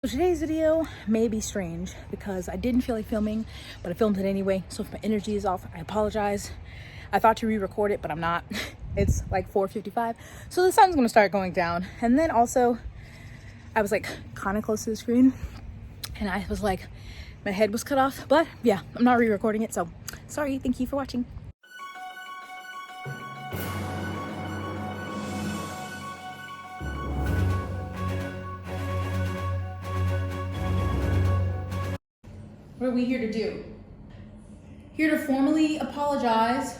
So today's video may be strange because I didn't feel like filming, but I filmed it anyway. So if my energy is off, I apologize. I thought to re-record it, but I'm not. It's like 4:55. So the sun's gonna start going down. And then also, I was like kind of close to the screen and I was like, my head was cut off. But yeah, I'm not re-recording it. So sorry, thank you for watching. What are we here to do? Here to formally apologize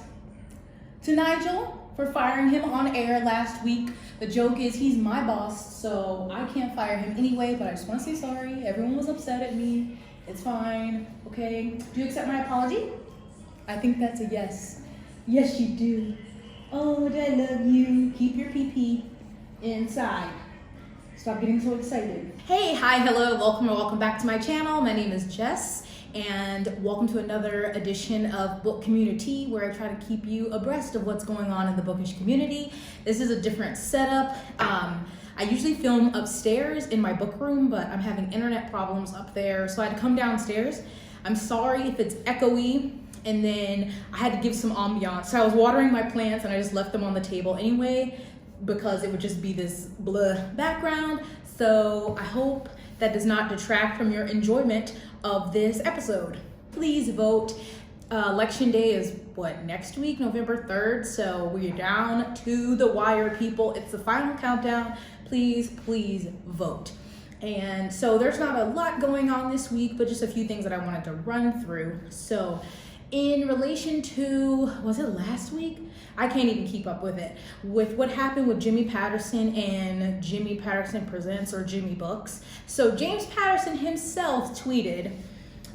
to Nigel for firing him on air last week. The joke is he's my boss, so I can't fire him anyway, but I just want to say sorry. Everyone was upset at me. It's fine, okay? Do you accept my apology? I think that's a yes. Yes, you do. Oh, I love you. Keep your pee-pee inside. Stop getting so excited. Hey, hi, hello, welcome or welcome back to my channel. My name is Jess, and welcome to another edition of Book CommuniTEA, where I try to keep you abreast of what's going on in the bookish community. This is a different setup. I usually film upstairs in my book room, but I'm having internet problems up there, so I had to come downstairs. I'm sorry if it's echoey, and then I had to give some ambiance. So I was watering my plants and I just left them on the table anyway, because it would just be this blah background. So I hope that does not detract from your enjoyment of this episode. Please vote. Election day is what, next week, November 3rd. So we're down to the wire, people. It's the final countdown. Please vote. And so there's not a lot going on this week, but just a few things that I wanted to run through. So in relation to, was it last week? I can't even keep up with it. With what happened with Jimmy Patterson and Jimmy Patterson Presents or Jimmy Books. So James Patterson himself tweeted,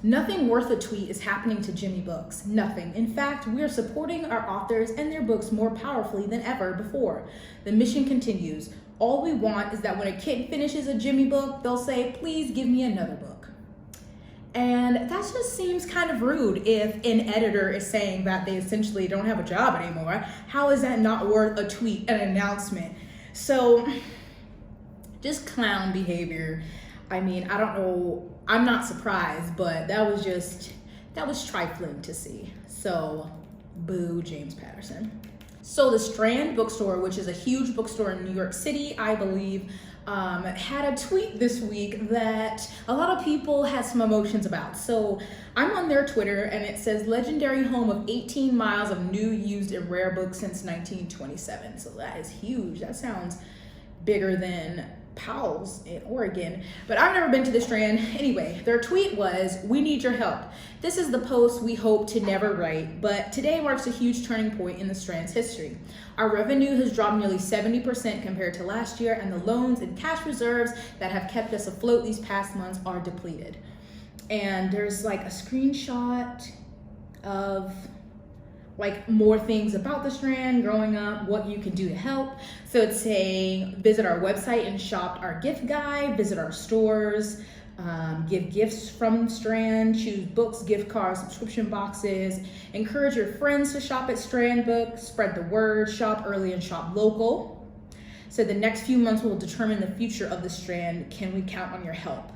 "Nothing worth a tweet is happening to Jimmy Books. Nothing. In fact, we are supporting our authors and their books more powerfully than ever before. The mission continues. All we want is that when a kid finishes a Jimmy book, they'll say, please give me another book." And that just seems kind of rude if an editor is saying that they essentially don't have a job anymore. How is that not worth a tweet, an announcement? So just clown behavior. I mean, I don't know, I'm not surprised, but that was trifling to see. So boo James Patterson. So the Strand Bookstore, which is a huge bookstore in New York City, I believe, had a tweet this week that a lot of people had some emotions about. So I'm on their Twitter and it says, legendary home of 18 miles of new, used, and rare books since 1927. So that is huge. That sounds bigger than Powell's in Oregon, but I've never been to the Strand. Anyway, their tweet was, "We need your help. This is the post we hope to never write, but today marks a huge turning point in the Strand's history. Our revenue has dropped nearly 70% compared to last year, and the loans and cash reserves that have kept us afloat these past months are depleted." And there's like a screenshot of like more things about the Strand, growing up, what you can do to help. So it's saying, visit our website and shop our gift guide, visit our stores, give gifts from Strand, choose books, gift cards, subscription boxes, encourage your friends to shop at Strand Books, spread the word, shop early and shop local. So the next few months will determine the future of the Strand. Can we count on your help?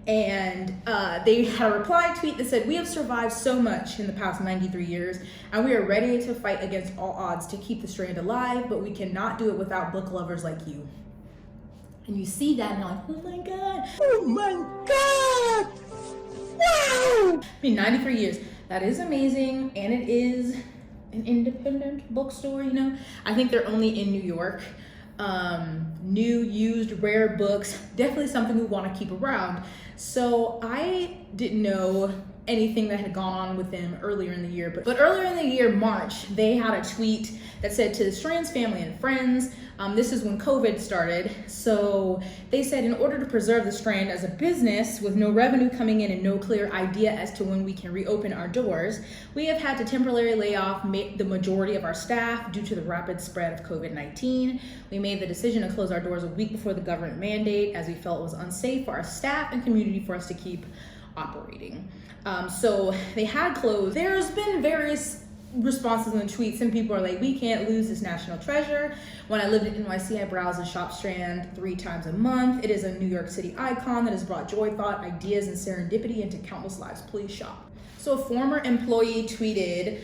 And they had a reply tweet that said, "We have survived so much in the past 93 years, and we are ready to fight against all odds to keep the Strand alive, but we cannot do it without book lovers like you." And you see that and you're like, oh my God. Oh my God. Wow. I mean, 93 years, that is amazing. And it is an independent bookstore, you know? I think they're only in New York. New, used, rare books, definitely something we want to keep around. So I didn't know anything that had gone on with them earlier in the year, but earlier in the year, March, they had a tweet that said, "To the Strand's family and friends," this is when COVID started. So they said, "In order to preserve the Strand as a business with no revenue coming in and no clear idea as to when we can reopen our doors, we have had to temporarily lay off the majority of our staff due to the rapid spread of COVID-19. We made the decision to close our doors a week before the government mandate, as we felt it was unsafe for our staff and community for us to keep operating." So they had closed. There's been various responses in the tweets, some people are like, we can't lose this national treasure. When I lived in NYC, I browsed and shopped Strand 3 times a month. It is a New York City icon that has brought joy, thought, ideas, and serendipity into countless lives. Please shop. So a former employee tweeted,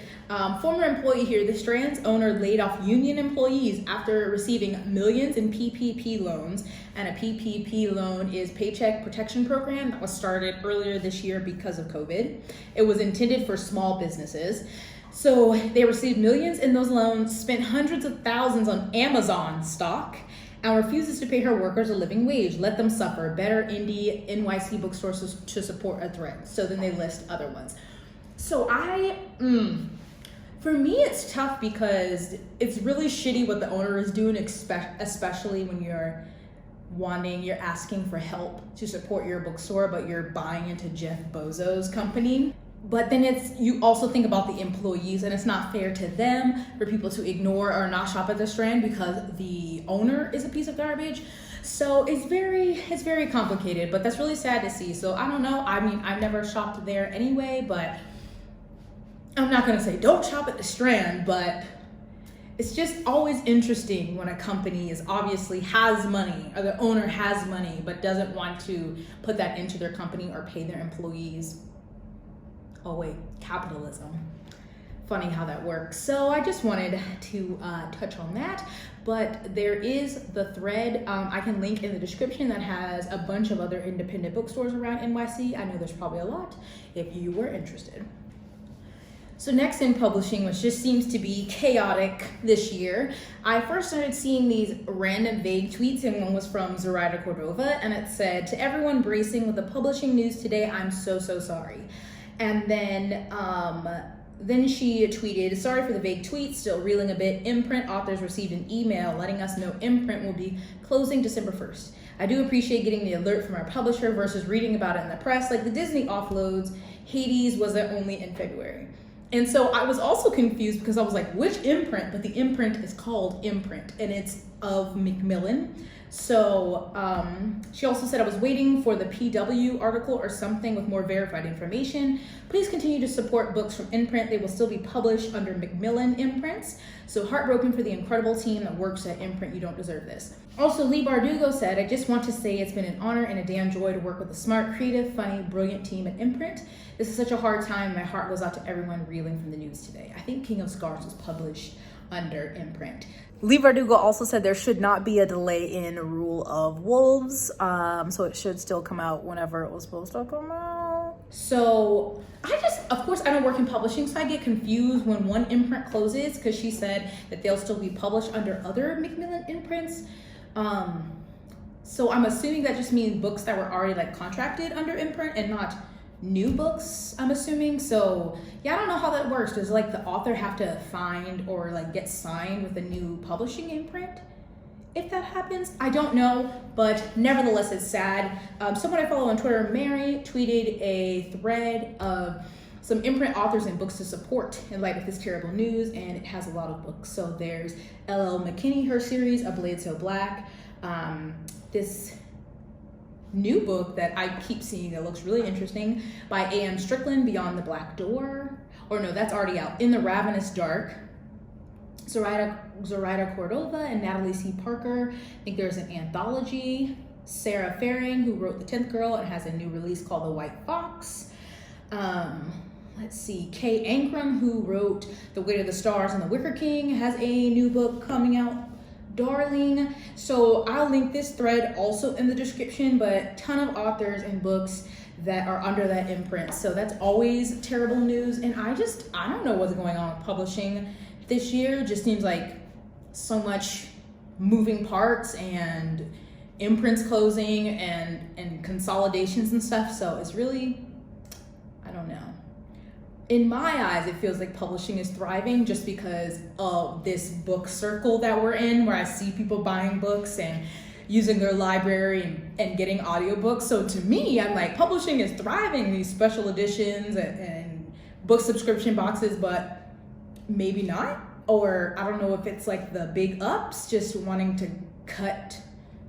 former employee here, the Strand's owner laid off union employees after receiving millions in PPP loans. And a PPP loan is Paycheck Protection Program that was started earlier this year because of COVID. It was intended for small businesses. So they received millions in those loans, spent hundreds of thousands on Amazon stock, and refuses to pay her workers a living wage. Let them suffer. Better indie NYC bookstores to support a threat. So then they list other ones. So for me, it's tough because it's really shitty what the owner is doing, especially when you're asking for help to support your bookstore, but you're buying into Jeff Bezos' company. But then you also think about the employees, and it's not fair to them for people to ignore or not shop at the Strand because the owner is a piece of garbage. So it's very complicated, but that's really sad to see. So I don't know. I mean, I've never shopped there anyway, but I'm not gonna say don't shop at the Strand, but it's just always interesting when a company obviously has money, or the owner has money, but doesn't want to put that into their company or pay their employees. Oh wait, capitalism. Funny how that works. So I just wanted to touch on that, but there is the thread I can link in the description that has a bunch of other independent bookstores around NYC. I know there's probably a lot if you were interested. So next in publishing, which just seems to be chaotic this year, I first started seeing these random vague tweets, and one was from Zoraida Cordova, and it said, "To everyone bracing with the publishing news today, I'm so sorry." And then she tweeted, "Sorry for the vague tweets, still reeling a bit. Imprint authors received an email letting us know Imprint will be closing December 1st. I do appreciate getting the alert from our publisher versus reading about it in the press. Like the Disney offloads, Hades was there only in February." And so I was also confused because I was like, which imprint? But the imprint is called Imprint, and it's of Macmillan. So she also said, "I was waiting for the PW article or something with more verified information. Please continue to support books from Imprint. They will still be published under Macmillan Imprints. So heartbroken for the incredible team that works at Imprint. You don't deserve this." Also, Lee Bardugo said, "I just want to say it's been an honor and a damn joy to work with a smart, creative, funny, brilliant team at Imprint. This is such a hard time. My heart goes out to everyone reeling from the news today." I think King of Scars was published under Imprint. Lee Bardugo also said there should not be a delay in Rule of Wolves, so it should still come out whenever it was supposed to come out. So of course, I don't work in publishing, so I get confused when one imprint closes because she said that they'll still be published under other Macmillan imprints. So I'm assuming that just means books that were already like contracted under imprint and not new books, I'm assuming. So yeah, I don't know how that works. Does like the author have to find or like get signed with a new publishing imprint if that happens? I don't know, but nevertheless, it's sad. Someone I follow on Twitter, Mary, tweeted a thread of some imprint authors and books to support in light of this terrible news, and it has a lot of books. So there's L.L. McKinney, her series, A Blade So Black, this new book that I keep seeing that looks really interesting by A.M. Strickland, Beyond the Black Door, or no, that's already out, In the Ravenous Dark, Zoraida Cordova and Natalie C. Parker. I think there's an anthology, Sarah Faring, who wrote The 10th Girl and has a new release called The White Fox. Let's see, Kay Ankrum, who wrote The Weight of the Stars and The Wicker King, has a new book coming out, Darling. So I'll link this thread also in the description, but ton of authors and books that are under that imprint. So that's always terrible news. And I don't know what's going on with publishing this year. It just seems like so much moving parts and imprints closing and consolidations and stuff. So it's really, I don't know. In my eyes, it feels like publishing is thriving just because of this book circle that we're in, where I see people buying books and using their library and getting audiobooks. So to me, I'm like, publishing is thriving, these special editions and book subscription boxes, but maybe not. Or I don't know if it's like the big ups just wanting to cut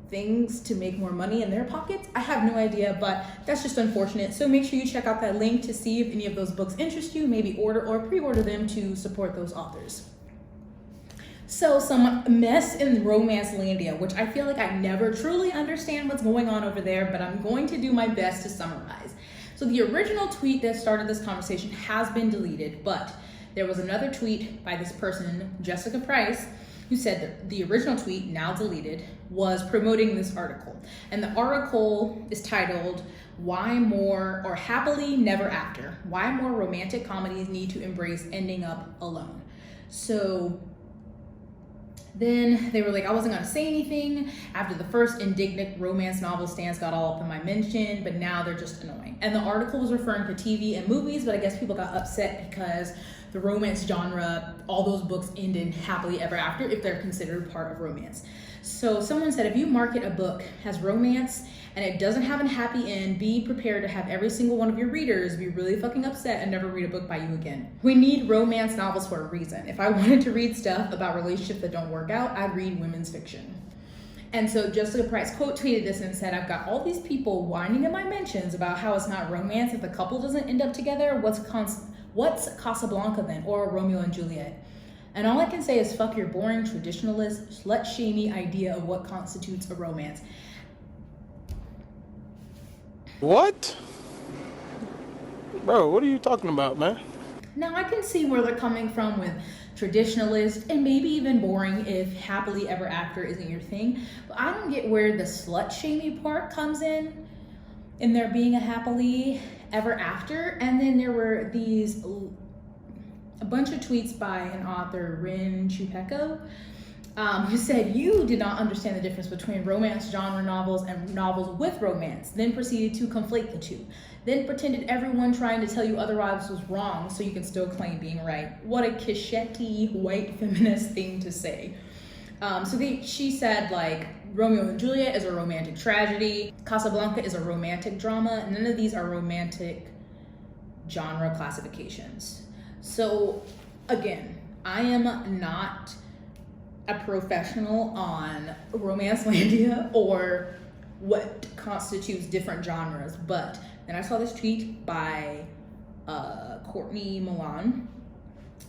things to make more money in their pockets. I have no idea, but that's just unfortunate. So make sure you check out that link to see if any of those books interest you. Maybe order or pre-order them to support those authors. So some mess in Romancelandia, which I feel like I never truly understand what's going on over there, but I'm going to do my best to summarize. So the original tweet that started this conversation has been deleted, but there was another tweet by this person, Jessica Price, who said that the original tweet, now deleted, was promoting this article. And the article is titled, Why More or Happily Never After? Why More Romantic Comedies Need to Embrace Ending Up Alone. So then they were like, I wasn't gonna say anything after the first indignant romance novel stans got all up in my mention, but now they're just annoying. And the article was referring to TV and movies, but I guess people got upset because the romance genre, all those books end in happily ever after if they're considered part of romance. So someone said, if you market a book as romance and it doesn't have a happy end, be prepared to have every single one of your readers be really fucking upset and never read a book by you again. We need romance novels for a reason. If I wanted to read stuff about relationships that don't work out, I'd read women's fiction. And so Jessica Price quote tweeted this and said, I've got all these people whining in my mentions about how it's not romance if the couple doesn't end up together. What's Casablanca then, or Romeo and Juliet? And all I can say is fuck your boring, traditionalist, slut-shamey idea of what constitutes a romance. What? Bro, what are you talking about, man? Now I can see where they're coming from with traditionalist and maybe even boring if happily ever after isn't your thing. But I don't get where the slut-shamey part comes in there being a happily ever after. And then there were a bunch of tweets by an author, Rin Chupeco, who said, you did not understand the difference between romance genre novels and novels with romance, then proceeded to conflate the two, then pretended everyone trying to tell you otherwise was wrong so you can still claim being right. What a quichette white feminist thing to say. She said, like, Romeo and Juliet is a romantic tragedy, Casablanca is a romantic drama, and none of these are romantic genre classifications. So again, I am not a professional on Romancelandia or what constitutes different genres, but then I saw this tweet by Courtney Milan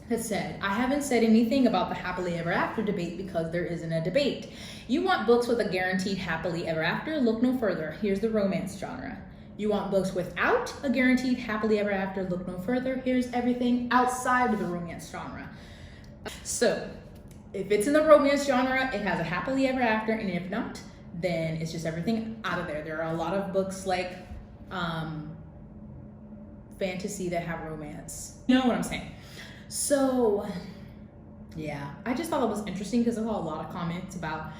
that said, I haven't said anything about the happily ever after debate because there isn't a debate. You want books with a guaranteed happily ever after? Look no further. Here's the romance genre. You want books without a guaranteed happily ever after? Look no further. Here's everything outside of the romance genre. So if it's in the romance genre, it has a happily ever after, and if not, then it's just everything out of there. There are a lot of books like fantasy that have romance. You know what I'm saying? So yeah, I just thought it was interesting because I saw a lot of comments about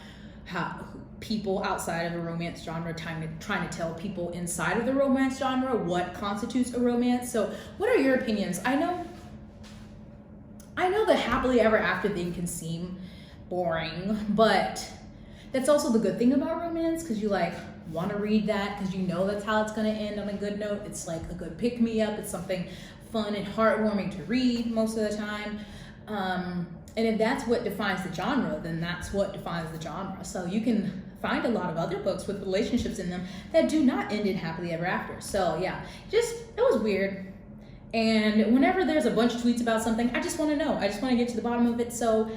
how people outside of the romance genre trying to tell people inside of the romance genre what constitutes a romance. So what are your opinions? I know the happily ever after thing can seem boring, but that's also the good thing about romance, because you like want to read that because you know that's how it's going to end on a good note. It's like a good pick-me-up. It's something fun and heartwarming to read most of the time. And if that's what defines the genre, then that's what defines the genre. So you can find a lot of other books with relationships in them that do not end in happily ever after. So yeah, it was weird. And whenever there's a bunch of tweets about something, I just want to know. I just want to get to the bottom of it. So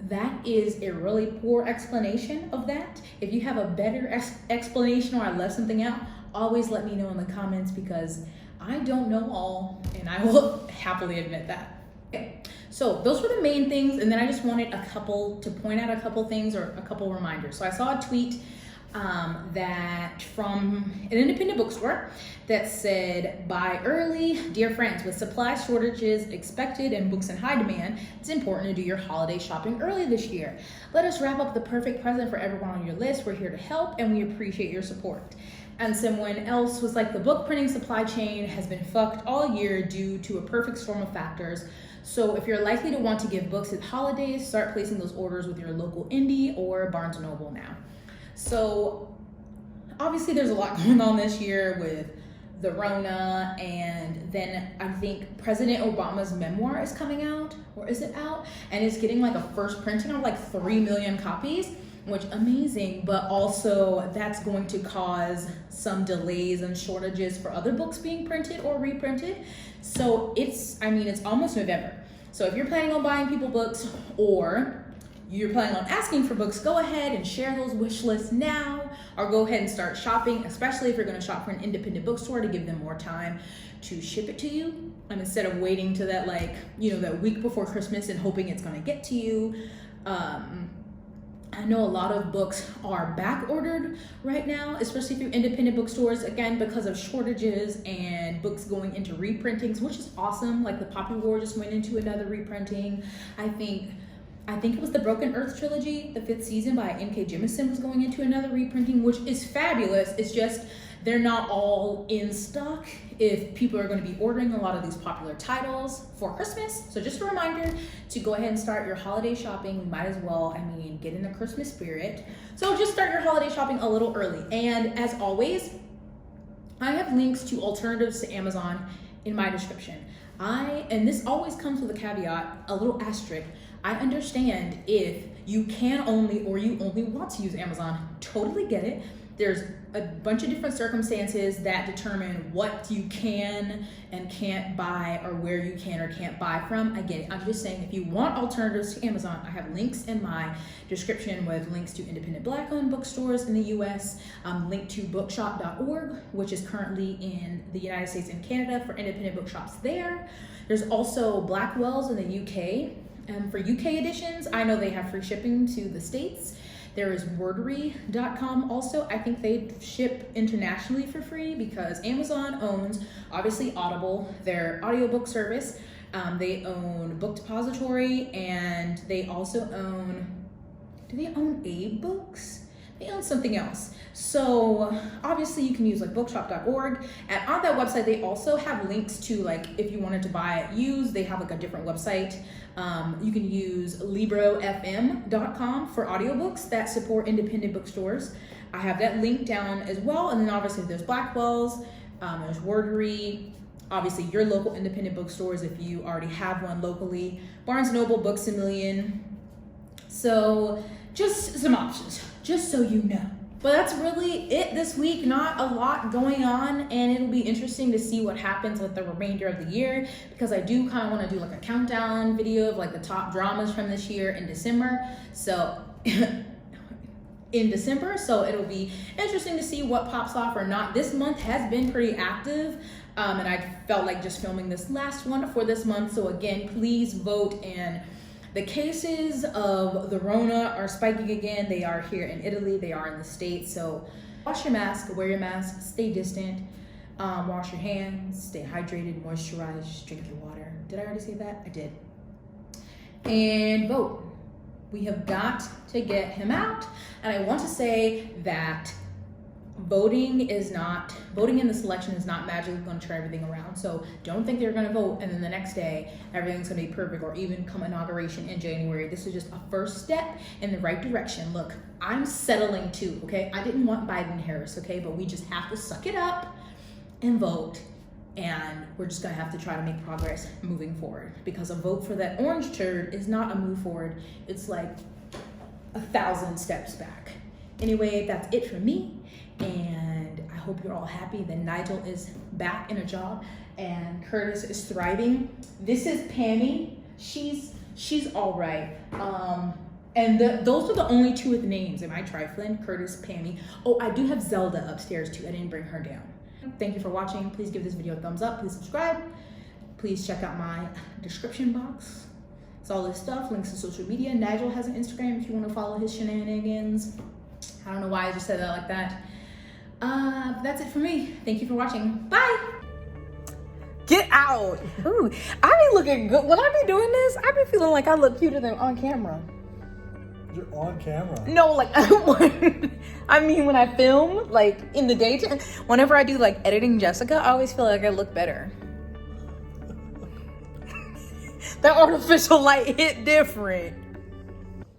that is a really poor explanation of that. If you have a better explanation or I left something out, always let me know in the comments, because I don't know all, and I will happily admit that. Okay, so those were the main things, and then I just wanted to point out a couple things or a couple reminders. So I saw a tweet that from an independent bookstore that said, buy early, dear friends, with supply shortages expected and books in high demand, it's important to do your holiday shopping early this year. Let us wrap up the perfect present for everyone on your list. We're here to help and we appreciate your support. And someone else was like, the book printing supply chain has been fucked all year due to a perfect storm of factors. So if you're likely to want to give books at holidays, start placing those orders with your local indie or Barnes & Noble now. So obviously there's a lot going on this year with the Rona, and then I think President Obama's memoir is coming out, or is it out? And it's getting like a first printing of like 3 million copies. which amazing, but also that's going to cause some delays and shortages for other books being printed or reprinted. So it's almost November. So if you're planning on buying people books or you're planning on asking for books, go ahead and share those wish lists now, or go ahead and start shopping, especially if you're going to shop for an independent bookstore, to give them more time to ship it to you. And instead of waiting to that, that week before Christmas and hoping it's going to get to you. I know a lot of books are back ordered right now, especially through independent bookstores, again, because of shortages and books going into reprintings, which is awesome. Like the Poppy War just went into another reprinting. I think it was the Broken Earth trilogy, the 5th season by N.K. Jemisin, was going into another reprinting, which is fabulous. It's just they're not all in stock if people are going to be ordering a lot of these popular titles for Christmas. So just a reminder to go ahead and start your holiday shopping. We might as well, get in the Christmas spirit. So just start your holiday shopping a little early. And as always, I have links to alternatives to Amazon in my description. And this always comes with a caveat, a little asterisk. I understand if you can only or you only want to use Amazon. Totally get it. There's a bunch of different circumstances that determine what you can and can't buy, or where you can or can't buy from. I get it. I'm just saying, if you want alternatives to Amazon, I have links in my description with links to independent Black-owned bookstores in the US, link to bookshop.org, which is currently in the United States and Canada for independent bookshops there. There's also Blackwell's in the UK. For UK editions, I know they have free shipping to the States. There is wordery.com also. I think they ship internationally for free because Amazon owns, obviously, Audible, their audiobook service. They own Book Depository, and they also own, do they own Abe Books? They own something else. So obviously you can use bookshop.org, and on that website they also have links to, if you wanted to buy it used, they have a different website. You can use librofm.com for audiobooks that support independent bookstores. I have that link down as well. And then obviously there's Blackwell's, there's Wordery, obviously your local independent bookstores if you already have one locally, Barnes & Noble, Books A Million. So just some options, just so you know. But that's really it this week. Not a lot going on, and it'll be interesting to see what happens with the remainder of the year, because I do kind of want to do a countdown video of the top dramas from this year in December. So so it'll be interesting to see what pops off or not. This month has been pretty active, and I felt like just filming this last one for this month. So again, please vote. And the cases of the Rona are spiking again. They are here in Italy, they are in the States. So wash your mask, wear your mask, stay distant, wash your hands, stay hydrated, moisturize, drink your water. Did I already say that? I did. And vote. We have got to get him out. And I want to say that voting in this election is not magically going to turn everything around. So don't think they're going to vote and then the next day everything's going to be perfect, or even come inauguration in January. This is just a first step in the right direction. Look, I'm settling too, okay? I didn't want Biden-Harris, okay? But we just have to suck it up and vote. And we're just going to have to try to make progress moving forward, because a vote for that orange turd is not a move forward. It's 1,000 steps back. Anyway, that's it for me. And I hope you're all happy that Nigel is back in a job and Curtis is thriving. This is Pammy. She's all right. And those are the only two with names. Am I trifling? Curtis, Pammy. Oh, I do have Zelda upstairs too. I didn't bring her down. Thank you for watching. Please give this video a thumbs up. Please subscribe. Please check out my description box. It's all this stuff, links to social media. Nigel has an Instagram if you want to follow his shenanigans. I don't know why I just said that like that. But that's it for me. Thank you for watching. Bye. Get out. Ooh, I be looking good. When I be doing this, I be feeling like I look cuter than on camera. You're on camera. No, I mean when I film, in the daytime, whenever I do editing Jessica, I always feel like I look better. That artificial light hit different.